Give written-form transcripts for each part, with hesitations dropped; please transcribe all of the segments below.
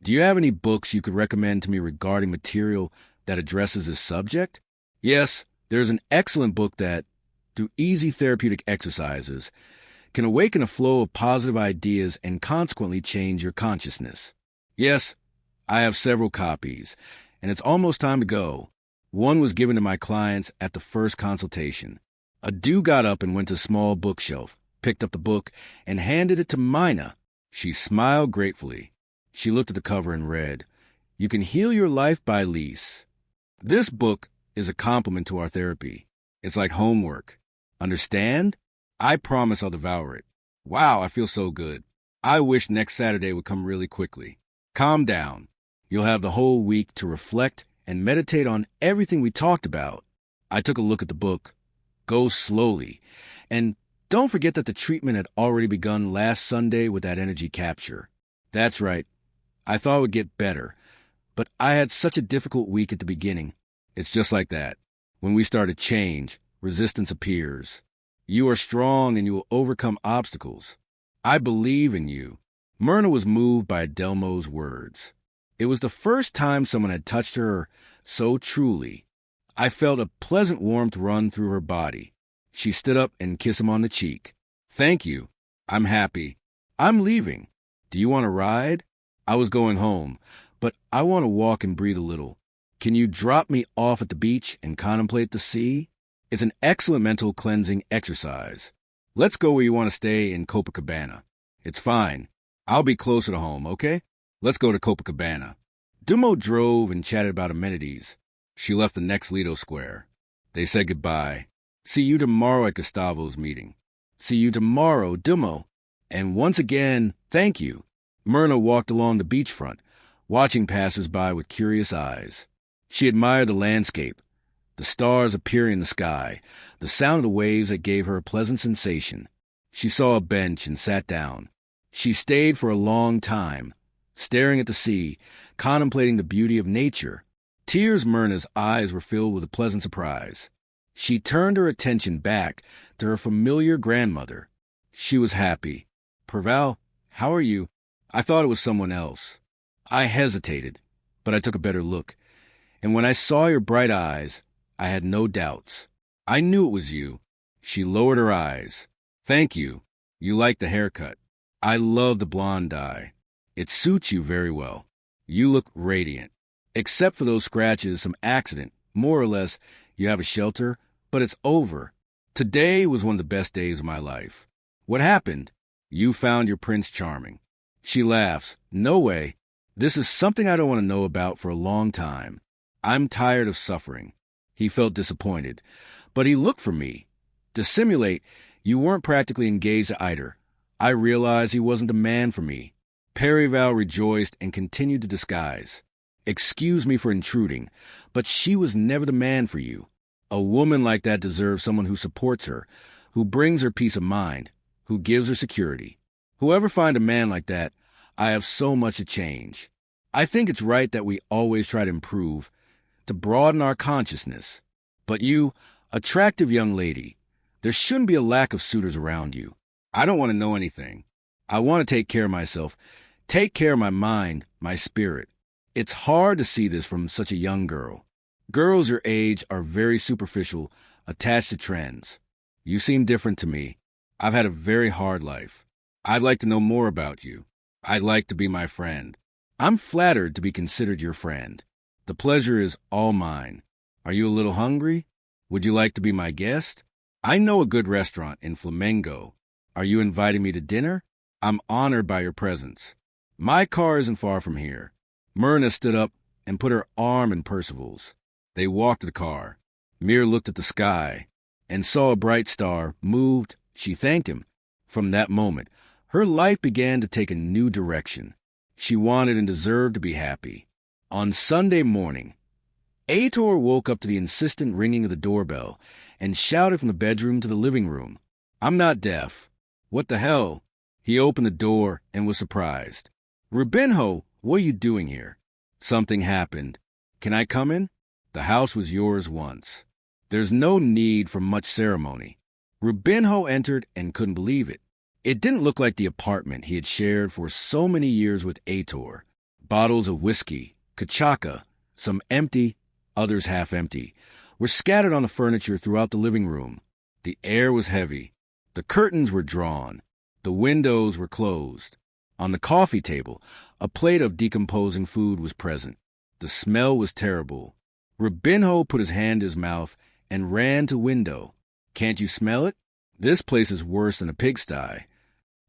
Do you have any books you could recommend to me regarding material that addresses this subject? Yes, there's an excellent book that, through easy therapeutic exercises, can awaken a flow of positive ideas and consequently change your consciousness. Yes, I have several copies, and it's almost time to go. One was given to my clients at the first consultation. A dude got up and went to a small bookshelf, picked up the book, and handed it to Mina. She smiled gratefully. She looked at the cover and read, "You Can Heal Your Life by Lise." This book is a compliment to our therapy. It's like homework. Understand? I promise I'll devour it. Wow, I feel so good. I wish next Saturday would come really quickly. Calm down. You'll have the whole week to reflect and meditate on everything we talked about. I took a look at the book. Go slowly. And don't forget that the treatment had already begun last Sunday with that energy capture. That's right. I thought it would get better, but I had such a difficult week at the beginning. It's just like that. When we start to change, resistance appears. You are strong and you will overcome obstacles. I believe in you. Myrna was moved by Adelmo's words. It was the first time someone had touched her so truly. I felt a pleasant warmth run through her body. She stood up and kissed him on the cheek. Thank you. I'm happy. I'm leaving. Do you want to ride? I was going home, but I want to walk and breathe a little. Can you drop me off at the beach and contemplate the sea? It's an excellent mental cleansing exercise. Let's go where you want to stay in Copacabana. It's fine. I'll be closer to home, okay? Let's go to Copacabana. Dumo drove and chatted about amenities. She left the next Lido Square. They said goodbye. See you tomorrow at Gustavo's meeting. See you tomorrow, Dumo. And once again, thank you. Myrna walked along the beachfront, watching passers-by with curious eyes. She admired the landscape, the stars appearing in the sky, the sound of the waves that gave her a pleasant sensation. She saw a bench and sat down. She stayed for a long time, staring at the sea, contemplating the beauty of nature. Tears Myrna's eyes were filled with a pleasant surprise. She turned her attention back to her familiar grandmother. She was happy. "Perval, how are you?" I thought it was someone else. I hesitated, but I took a better look. And when I saw your bright eyes, I had no doubts. I knew it was you. She lowered her eyes. Thank you. You like the haircut. I love the blonde dye. It suits you very well. You look radiant. Except for those scratches, some accident. More or less, you have a shelter, but it's over. Today was one of the best days of my life. What happened? You found your Prince Charming. She laughs. No way. This is something I don't want to know about for a long time. I'm tired of suffering. He felt disappointed. But he looked for me. To simulate, you weren't practically engaged to Heitor. I realized he wasn't the man for me. Perival rejoiced and continued to disguise. Excuse me for intruding, but she was never the man for you. A woman like that deserves someone who supports her, who brings her peace of mind, who gives her security. Whoever find a man like that, I have so much to change. I think it's right that we always try to improve, to broaden our consciousness. But you, attractive young lady, there shouldn't be a lack of suitors around you. I don't want to know anything. I want to take care of myself, take care of my mind, my spirit. It's hard to see this from such a young girl. Girls your age are very superficial, attached to trends. You seem different to me. I've had a very hard life. I'd like to know more about you. I'd like to be my friend. I'm flattered to be considered your friend. The pleasure is all mine. Are you a little hungry? Would you like to be my guest? I know a good restaurant in Flamengo. Are you inviting me to dinner? I'm honored by your presence. My car isn't far from here. Myrna stood up and put her arm in Percival's. They walked to the car. Mir looked at the sky and saw a bright star. Moved, she thanked him. From that moment, her life began to take a new direction. She wanted and deserved to be happy. On Sunday morning, Heitor woke up to the insistent ringing of the doorbell and shouted from the bedroom to the living room, "I'm not deaf." "What the hell?" He opened the door and was surprised. "Rubinho, what are you doing here?" "Something happened. Can I come in? The house was yours once. There's no need for much ceremony." Rubinho entered and couldn't believe it. It didn't look like the apartment he had shared for so many years with Heitor. Bottles of whiskey, cachaca, some empty, others half empty, were scattered on the furniture throughout the living room. The air was heavy. The curtains were drawn. The windows were closed. On the coffee table, a plate of decomposing food was present. The smell was terrible. Rubinho put his hand to his mouth and ran to window. Can't you smell it? This place is worse than a pigsty.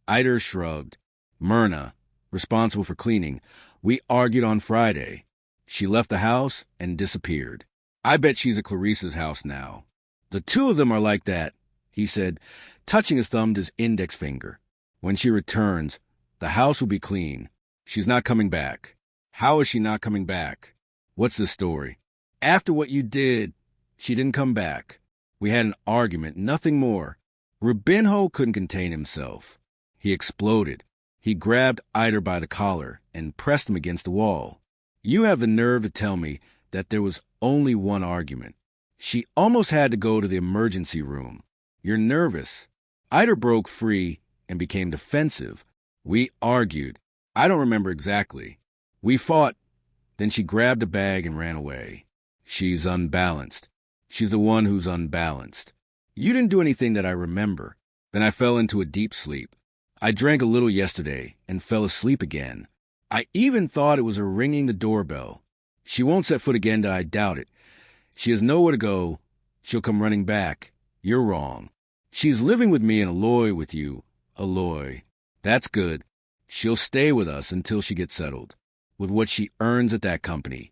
Heitor shrugged. Myrna, responsible for cleaning, we argued on Friday. She left the house and disappeared. I bet she's at Clarice's house now. The two of them are like that, he said, touching his thumb to his index finger. When she returns, the house will be clean. She's not coming back. How is she not coming back? What's the story? After what you did, she didn't come back. We had an argument, nothing more. Rubinho couldn't contain himself. He exploded. He grabbed Heitor by the collar and pressed him against the wall. You have the nerve to tell me that there was only one argument. She almost had to go to the emergency room. You're nervous. Heitor broke free and became defensive. We argued. I don't remember exactly. We fought. Then she grabbed a bag and ran away. She's unbalanced. She's the one who's unbalanced. You didn't do anything that I remember. Then I fell into a deep sleep. I drank a little yesterday and fell asleep again. I even thought it was her ringing the doorbell. She won't set foot again, I doubt it. She has nowhere to go. She'll come running back. You're wrong. She's living with me and Aloy with you. Aloy. That's good. She'll stay with us until she gets settled, with what she earns at that company.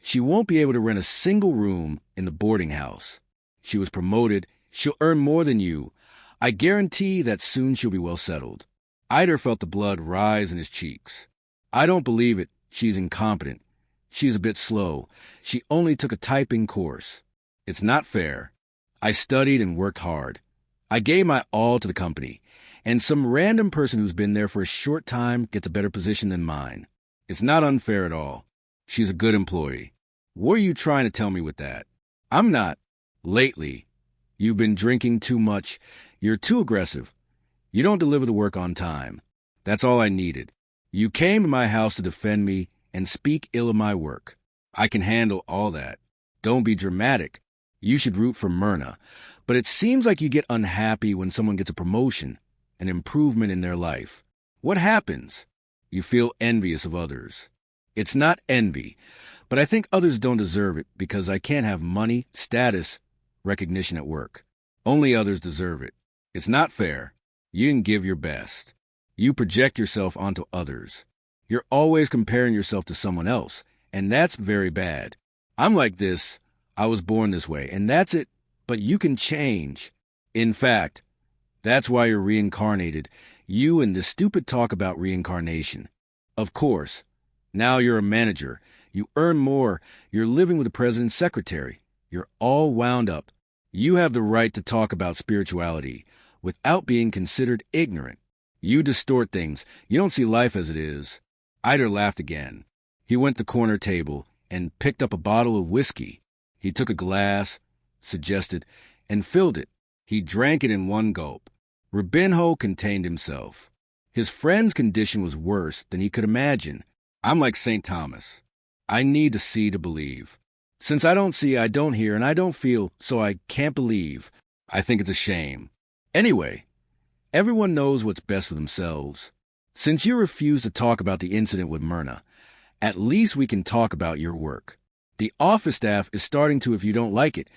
She won't be able to rent a single room in the boarding house. She was promoted. She'll earn more than you. I guarantee that soon she'll be well settled. Heitor felt the blood rise in his cheeks. I don't believe it. She's incompetent. She's a bit slow. She only took a typing course. It's not fair. I studied and worked hard. I gave my all to the company, and some random person who's been there for a short time gets a better position than mine. It's not unfair at all. She's a good employee. What are you trying to tell me with that? I'm not. Lately, you've been drinking too much. You're too aggressive. You don't deliver the work on time. That's all I needed. You came to my house to defend me and speak ill of my work. I can handle all that. Don't be dramatic. You should root for Myrna. But it seems like you get unhappy when someone gets a promotion, an improvement in their life. What happens? You feel envious of others. It's not envy, but I think others don't deserve it because I can't have money, status, recognition at work. Only others deserve it. It's not fair. You didn't give your best. You project yourself onto others. You're always comparing yourself to someone else, and that's very bad. I'm like this. I was born this way, and that's it. But you can change. In fact, that's why you're reincarnated. You and this stupid talk about reincarnation. Of course. Now you're a manager. You earn more. You're living with the president's secretary. You're all wound up. You have the right to talk about spirituality without being considered ignorant. You distort things. You don't see life as it is. Heitor laughed again. He went to the corner table and picked up a bottle of whiskey. He took a glass, suggested, and filled it. He drank it in one gulp. Rubinho contained himself. His friend's condition was worse than he could imagine. I'm like St. Thomas. I need to see to believe. Since I don't see, I don't hear, and I don't feel, so I can't believe. I think it's a shame. Anyway, everyone knows what's best for themselves. Since you refuse to talk about the incident with Myrna, at least we can talk about your work. The office staff is starting to if you don't like it.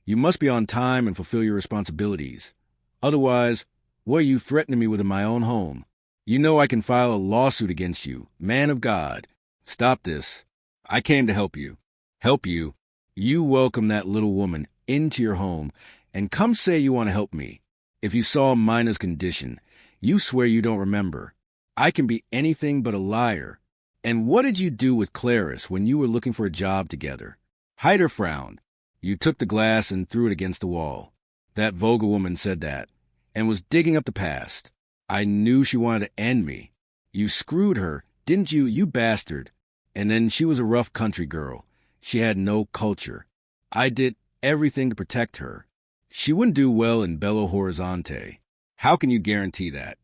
You must be on time and fulfill your responsibilities. Otherwise, what are you threatening me with in my own home? You know I can file a lawsuit against you, man of God. Stop this. I came to help you. Help you? You welcome that little woman into your home and come say you want to help me. If you saw Mina's condition, you swear you don't remember. I can be anything but a liar. And what did you do with Clarice when you were looking for a job together? Heitor frowned. You took the glass and threw it against the wall. That Vogel woman said that, and was digging up the past. I knew she wanted to end me. You screwed her, didn't you, you bastard? And then she was a rough country girl. She had no culture. I did everything to protect her. She wouldn't do well in Belo Horizonte. How can you guarantee that?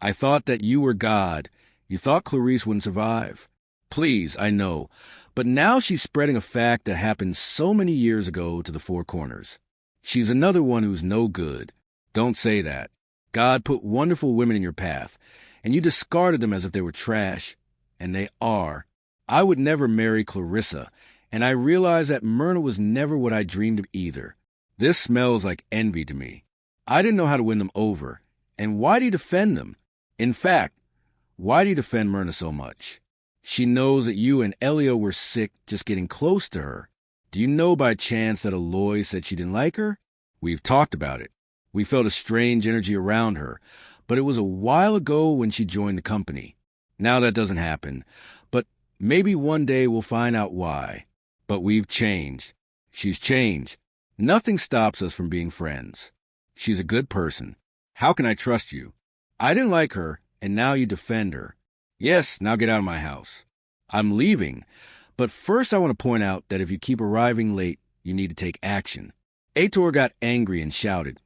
I thought that you were God. You thought Clarice wouldn't survive. Please, I know. But now she's spreading a fact that happened so many years ago to the four corners. She's another one who's no good. Don't say that. God put wonderful women in your path, and you discarded them as if they were trash. And they are. I would never marry Clarissa, and I realize that Myrna was never what I dreamed of either. This smells like envy to me. I didn't know how to win them over. And why do you defend them? In fact, why do you defend Myrna so much? She knows that you and Elio were sick just getting close to her. Do you know by chance that Aloy said she didn't like her? We've talked about it. We felt a strange energy around her, but it was a while ago when she joined the company. Now that doesn't happen, but maybe one day we'll find out why. But we've changed. She's changed. Nothing stops us from being friends. She's a good person. How can I trust you? I didn't like her, and now you defend her. Yes, now get out of my house. I'm leaving, but first I want to point out that if you keep arriving late, you need to take action. Heitor got angry and shouted.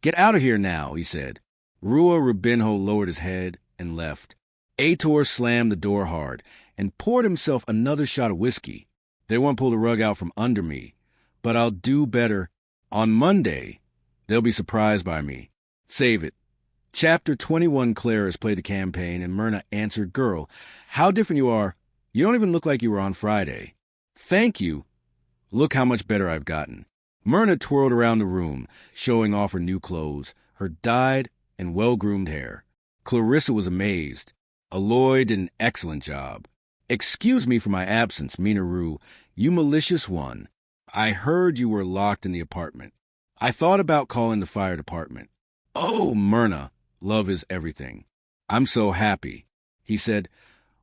Get out of here now, he said. Rua Rubinho lowered his head and left. Heitor slammed the door hard and poured himself another shot of whiskey. They won't pull the rug out from under me, but I'll do better. On Monday, they'll be surprised by me. Save it. Chapter 21, Claris played the campaign, and Myrna answered, Girl, how different you are. You don't even look like you were on Friday. Thank you. Look how much better I've gotten. Myrna twirled around the room, showing off her new clothes, her dyed and well-groomed hair. Clarissa was amazed. Aloy did an excellent job. Excuse me for my absence, Minaru, you malicious one. I heard you were locked in the apartment. I thought about calling the fire department. Oh, Myrna, love is everything. I'm so happy. He said,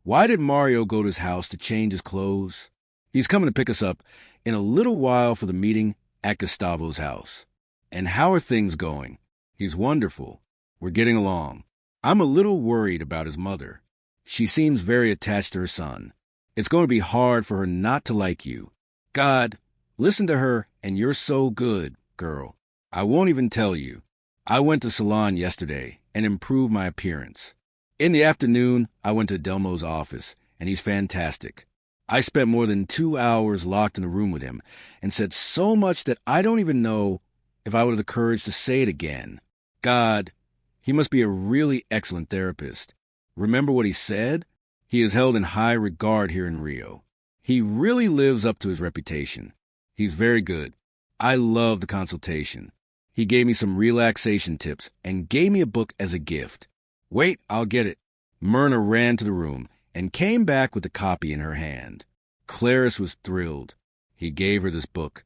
Why did Mario go to his house to change his clothes? He's coming to pick us up in a little while for the meeting at Gustavo's house. And how are things going? He's wonderful. We're getting along. I'm a little worried about his mother. She seems very attached to her son. It's going to be hard for her not to like you. God, listen to her, and you're so good, girl. I won't even tell you. I went to salon yesterday and improved my appearance. In the afternoon, I went to Delmo's office, and he's fantastic. I spent more than 2 hours locked in the room with him and said so much that I don't even know if I would have the courage to say it again. God, he must be a really excellent therapist. Remember what he said? He is held in high regard here in Rio. He really lives up to his reputation. He's very good. I love the consultation. He gave me some relaxation tips and gave me a book as a gift. Wait, I'll get it. Myrna ran to the room and came back with the copy in her hand. Claris was thrilled. He gave her this book.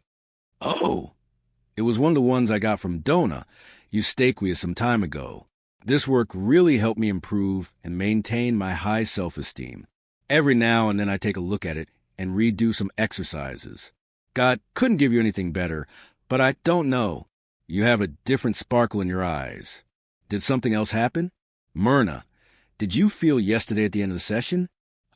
Oh, it was one of the ones I got from Dona, Eustaquia, some time ago. This work really helped me improve and maintain my high self-esteem. Every now and then I take a look at it and redo some exercises. God couldn't give you anything better, but I don't know. You have a different sparkle in your eyes. Did something else happen? Myrna, did you feel yesterday at the end of the session?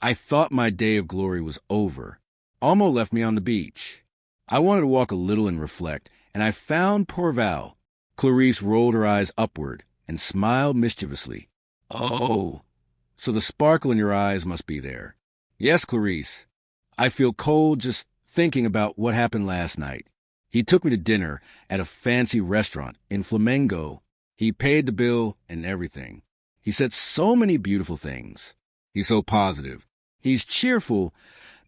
I thought my day of glory was over. Almo left me on the beach. I wanted to walk a little and reflect, and I found poor Val. Clarice rolled her eyes upward and smiled mischievously. Oh, so the sparkle in your eyes must be there. Yes, Clarice. I feel cold just thinking about what happened last night. He took me to dinner at a fancy restaurant in Flamengo. He paid the bill and everything. He said so many beautiful things. He's so positive. He's cheerful.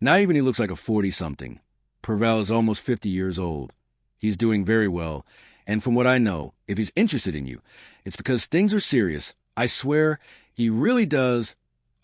Not even he looks like a 40-something. Perval is almost 50 years old. He's doing very well. And from what I know, if he's interested in you, it's because things are serious. I swear, he really does.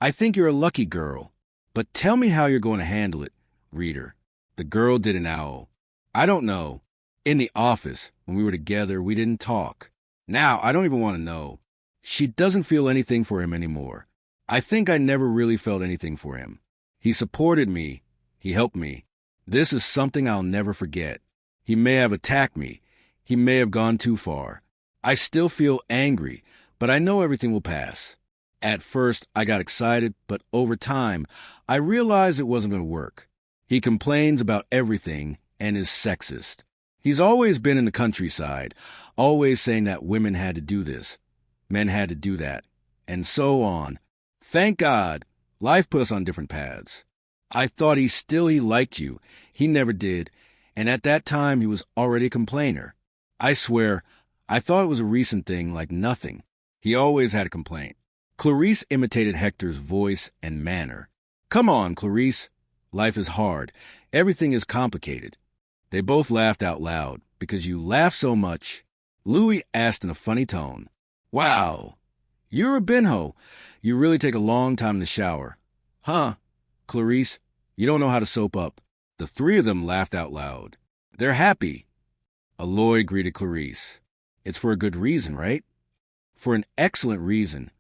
I think you're a lucky girl. But tell me how you're going to handle it, reader. The girl did an owl. I don't know. In the office, when we were together, we didn't talk. Now, I don't even want to know. She doesn't feel anything for him anymore. I think I never really felt anything for him. He supported me. He helped me. This is something I'll never forget. He may have attacked me. He may have gone too far. I still feel angry, but I know everything will pass. At first, I got excited, but over time, I realized it wasn't going to work. He complains about everything and is sexist. He's always been in the countryside, always saying that women had to do this, men had to do that, and so on. Thank God, Life put us on different paths. I thought he liked you. He never did. And at that time, he was already a complainer. I swear, I thought it was a recent thing like nothing. He always had a complaint. Clarice imitated Hector's voice and manner. Come on, Clarice. Life is hard. Everything is complicated. They both laughed out loud. Because you laugh so much, Louis asked in a funny tone. Wow, you're a binho. You really take a long time in the shower. Huh, Clarice, you don't know how to soap up. The three of them laughed out loud. They're happy. Aloy greeted Clarice. It's for a good reason, right? For an excellent reason.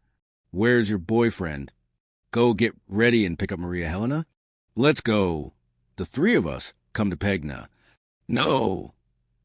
Where's your boyfriend? Go get ready and pick up Maria Helena? Let's go. The three of us come to Pegna. No.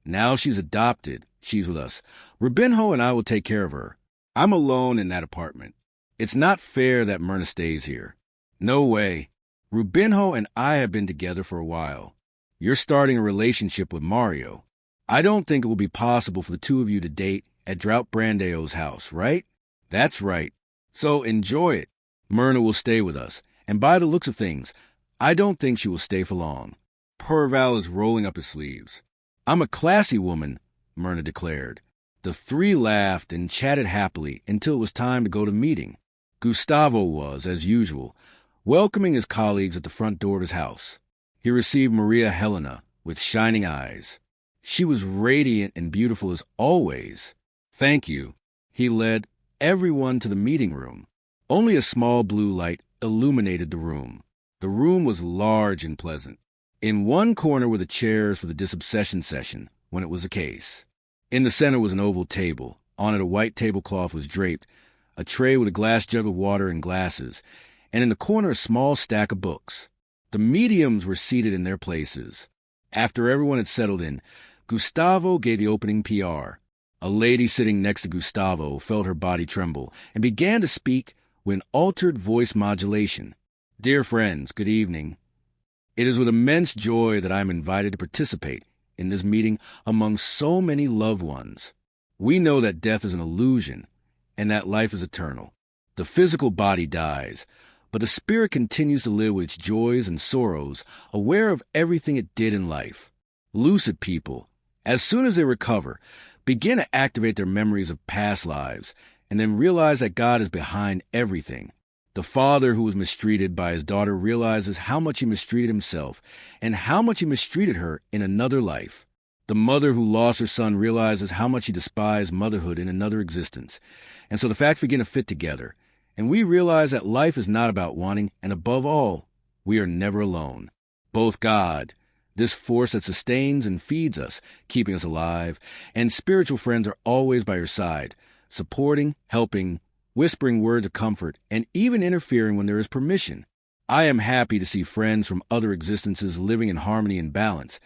Now she's adopted. She's with us. Rubinho and I will take care of her. I'm alone in that apartment. It's not fair that Myrna stays here. No way. Rubinho and I have been together for a while. You're starting a relationship with Mario. I don't think it will be possible for the two of you to date at Drought Brandeo's house, right? That's right. So enjoy it. Myrna will stay with us. And by the looks of things, I don't think she will stay for long. Perval is rolling up his sleeves. I'm a classy woman, Myrna declared. The three laughed and chatted happily until it was time to go to the meeting. Gustavo was, as usual, welcoming his colleagues at the front door of his house. He received Maria Helena with shining eyes. She was radiant and beautiful as always. Thank you. He led everyone to the meeting room. Only a small blue light illuminated the room. The room was large and pleasant. In one corner were the chairs for the disobsession session, when it was a case. In the center was an oval table. On it a white tablecloth was draped, a tray with a glass jug of water and glasses, and in the corner a small stack of books. The mediums were seated in their places. After everyone had settled in, Gustavo gave the opening PR. A lady sitting next to Gustavo felt her body tremble and began to speak with an altered voice modulation. Dear friends, good evening. It is with immense joy that I am invited to participate in this meeting among so many loved ones. We know that death is an illusion and that life is eternal. The physical body dies, but the spirit continues to live with its joys and sorrows, aware of everything it did in life. Lucid people, as soon as they recover, begin to activate their memories of past lives and then realize that God is behind everything. The father who was mistreated by his daughter realizes how much he mistreated himself and how much he mistreated her in another life. The mother who lost her son realizes how much he despised motherhood in another existence. And so the facts begin to fit together. And we realize that life is not about wanting, and above all, we are never alone. Both God, this force that sustains and feeds us, keeping us alive, and spiritual friends are always by your side, supporting, helping, whispering words of comfort, and even interfering when there is permission. I am happy to see friends from other existences living in harmony and balance.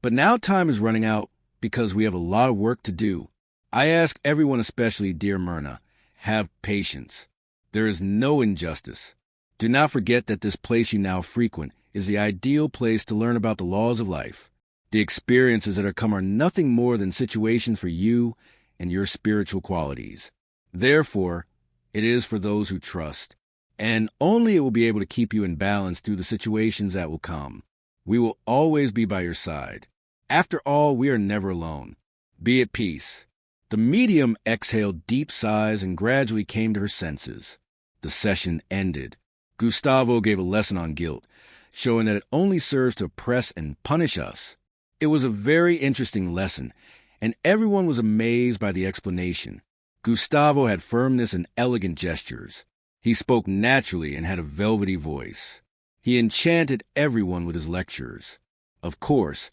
But now time is running out because we have a lot of work to do. I ask everyone, especially dear Myrna, have patience. There is no injustice. Do not forget that this place you now frequent is the ideal place to learn about the laws of life. The experiences that are come are nothing more than situations for you and your spiritual qualities. Therefore, it is for those who trust, and only it will be able to keep you in balance through the situations that will come. We will always be by your side. After all, we are never alone. Be at peace. The medium exhaled deep sighs and gradually came to her senses. The session ended. Gustavo gave a lesson on guilt, showing that it only serves to oppress and punish us. It was a very interesting lesson, and everyone was amazed by the explanation. Gustavo had firmness and elegant gestures. He spoke naturally and had a velvety voice. He enchanted everyone with his lectures. Of course,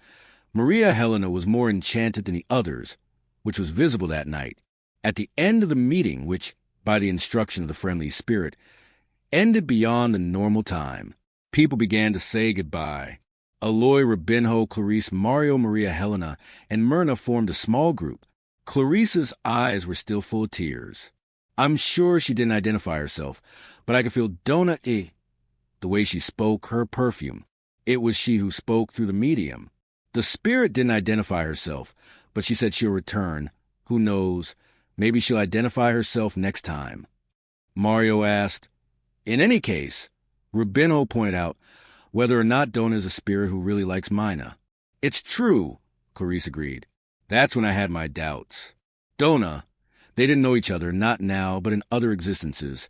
Maria Helena was more enchanted than the others, which was visible that night. At the end of the meeting, which, by the instruction of the friendly spirit, ended beyond the normal time, people began to say goodbye. Aloy, Rubinho, Clarice, Mario, Maria Helena, and Myrna formed a small group. Clarice's eyes were still full of tears. I'm sure she didn't identify herself, but I could feel the way she spoke, her perfume. It was she who spoke through the medium. The spirit didn't identify herself, but she said she'll return. Who knows? Maybe she'll identify herself next time. Mario asked, in any case, Rubino pointed out whether or not Dona is a spirit who really likes Mina. It's true, Clarice agreed. That's when I had my doubts. Dona, they didn't know each other, not now, but in other existences.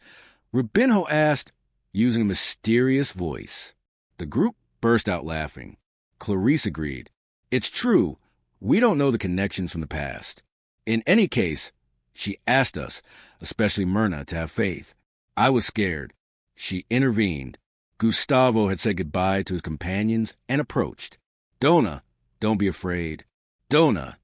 Rubinho asked, using a mysterious voice. The group burst out laughing. Clarice agreed. It's true. We don't know the connections from the past. In any case, she asked us, especially Myrna, to have faith. I was scared. She intervened. Gustavo had said goodbye to his companions and approached. Dona, don't be afraid. Dona,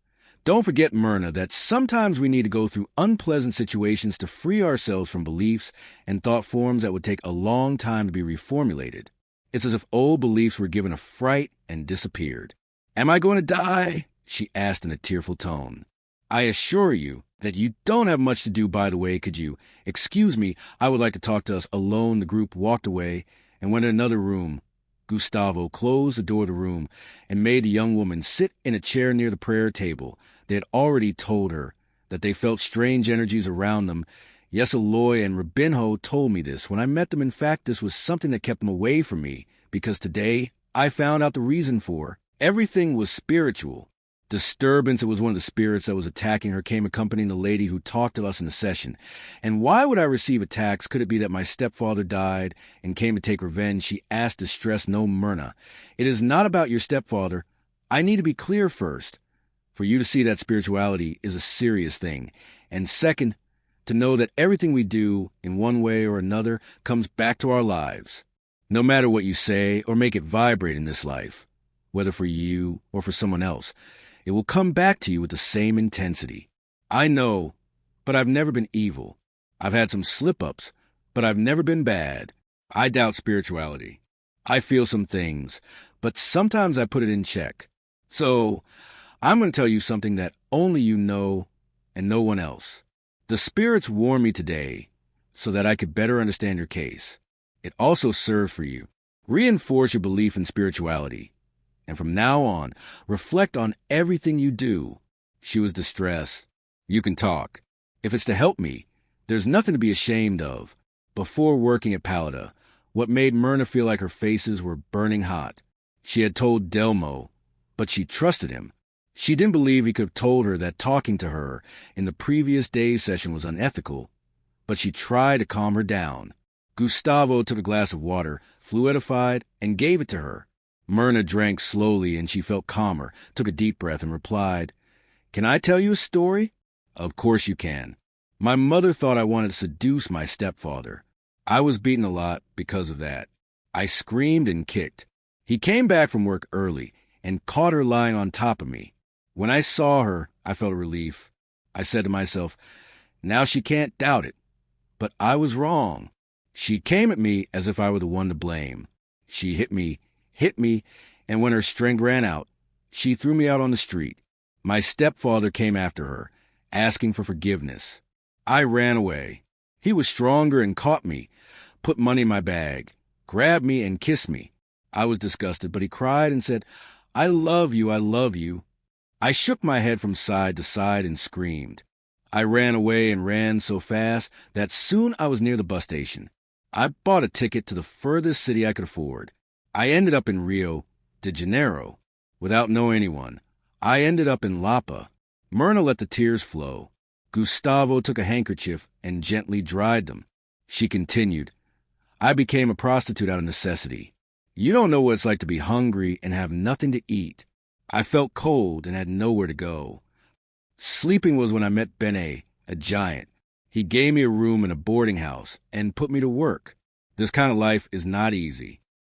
don't forget, Myrna, that sometimes we need to go through unpleasant situations to free ourselves from beliefs and thought forms that would take a long time to be reformulated. It's as if old beliefs were given a fright and disappeared. Am I going to die? She asked in a tearful tone. I assure you that you don't have much to do, by the way, could you? Excuse me, I would like to talk to us alone. The group walked away and went in another room. Gustavo closed the door of the room and made the young woman sit in a chair near the prayer table. They had already told her that they felt strange energies around them. Yes, Aloy and Rubinho told me this. When I met them, in fact, this was something that kept them away from me, because today I found out the reason for. Everything was spiritual. Disturbance, it was one of the spirits that was attacking her, came accompanying the lady who talked to us in the session. And why would I receive attacks? Could it be that my stepfather died and came to take revenge? She asked, distressed. No, Myrna. It is not about your stepfather. I need to be clear first. For you to see that spirituality is a serious thing. And second, to know that everything we do, in one way or another, comes back to our lives. No matter what you say or make it vibrate in this life, whether for you or for someone else, it will come back to you with the same intensity. I know, but I've never been evil. I've had some slip-ups, but I've never been bad. I doubt spirituality. I feel some things, but sometimes I put it in check. So, I'm going to tell you something that only you know and no one else. The spirits warned me today so that I could better understand your case. It also serves for you. Reinforce your belief in spirituality. And from now on, reflect on everything you do. She was distressed. You can talk. If it's to help me, there's nothing to be ashamed of. Before working at Palada, what made Myrna feel like her faces were burning hot? She had told Delmo, but she trusted him. She didn't believe he could have told her that talking to her in the previous day's session was unethical, but she tried to calm her down. Gustavo took a glass of water, fluidified, and gave it to her. Myrna drank slowly, and she felt calmer, took a deep breath, and replied, Can I tell you a story? Of course you can. My mother thought I wanted to seduce my stepfather. I was beaten a lot because of that. I screamed and kicked. He came back from work early and caught her lying on top of me. When I saw her, I felt a relief. I said to myself, now she can't doubt it. But I was wrong. She came at me as if I were the one to blame. She hit me, and when her strength ran out, she threw me out on the street. My stepfather came after her, asking for forgiveness. I ran away. He was stronger and caught me, put money in my bag, grabbed me and kissed me. I was disgusted, but he cried and said, I love you, I love you. I shook my head from side to side and screamed. I ran away and ran so fast that soon I was near the bus station. I bought a ticket to the furthest city I could afford. I ended up in Rio de Janeiro. Without knowing anyone, I ended up in Lapa. Myrna let the tears flow. Gustavo took a handkerchief and gently dried them. She continued, I became a prostitute out of necessity. You don't know what it's like to be hungry and have nothing to eat. I felt cold and had nowhere to go. Sleeping was when I met Bene, a giant. He gave me a room in a boarding house and put me to work. This kind of life is not easy.